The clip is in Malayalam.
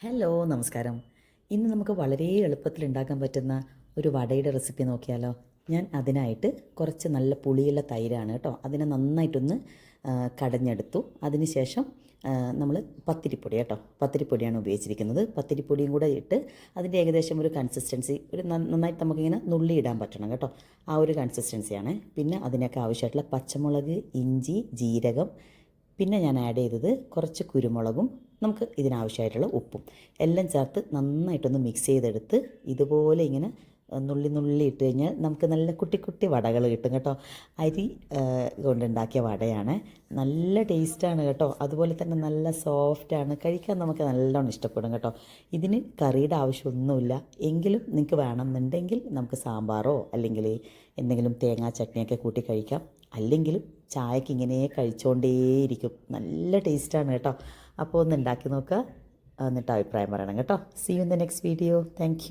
ഹലോ നമസ്കാരം. ഇന്ന് നമുക്ക് വളരെ എളുപ്പത്തിൽ ഉണ്ടാക്കാൻ പറ്റുന്ന ഒരു വടയുടെ റെസിപ്പി നോക്കിയാലോ. ഞാൻ അതിനായിട്ട് കുറച്ച് നല്ല പുളിയുള്ള തൈരാണ് കേട്ടോ. അതിനെ നന്നായിട്ടൊന്ന് കടഞ്ഞെടുത്തു. അതിന് ശേഷം നമ്മൾ പത്തിരിപ്പൊടി കേട്ടോ, പത്തിരിപ്പൊടിയാണ് ഉപയോഗിച്ചിരിക്കുന്നത്. പത്തിരിപ്പൊടിയും കൂടെ ഇട്ട് അതിൻ്റെ ഏകദേശം ഒരു കൺസിസ്റ്റൻസി നന്നായിട്ട് നമുക്കിങ്ങനെ നുള്ളി ഇടാൻ പറ്റണം കേട്ടോ. ആ ഒരു കൺസിസ്റ്റൻസിയാണ്. പിന്നെ അതിനൊക്കെ ആവശ്യമായിട്ടുള്ള പച്ചമുളക്, ഇഞ്ചി, ജീരകം, പിന്നെ ഞാൻ ആഡ് ചെയ്തത് കുറച്ച് കുരുമുളകും നമുക്ക് ഇതിനാവശ്യമായിട്ടുള്ള ഉപ്പും എല്ലാം ചേർത്ത് നന്നായിട്ടൊന്ന് മിക്സ് ചെയ്തെടുത്ത് ഇതുപോലെ ഇങ്ങനെ നുള്ളി നുള്ളി ഇട്ട് കഴിഞ്ഞാൽ നമുക്ക് നല്ല കുട്ടി കുട്ടി വടകൾ കിട്ടും കേട്ടോ. അരി കൊണ്ടുണ്ടാക്കിയ വടയാണ്. നല്ല ടേസ്റ്റാണ് കേട്ടോ. അതുപോലെ തന്നെ നല്ല സോഫ്റ്റാണ്, കഴിക്കാൻ നമുക്ക് നല്ലോണം ഇഷ്ടപ്പെടും കേട്ടോ. ഇതിന് കറിയുടെ ആവശ്യമൊന്നുമില്ല. എങ്കിലും നിങ്ങൾക്ക് വേണമെന്നുണ്ടെങ്കിൽ നമുക്ക് സാമ്പാറോ അല്ലെങ്കിൽ എന്തെങ്കിലും തേങ്ങാ ചട്നിയൊക്കെ കൂട്ടി കഴിക്കാം. അല്ലെങ്കിലും ചായക്ക് ഇങ്ങനെ കഴിച്ചുകൊണ്ടേയിരിക്കും. നല്ല ടേസ്റ്റാണ് കേട്ടോ. അപ്പോൾ ഒന്ന് ഉണ്ടാക്കി നോക്കുക, എന്നിട്ട് അഭിപ്രായം പറയണം കേട്ടോ. See you in the next video. Thank U.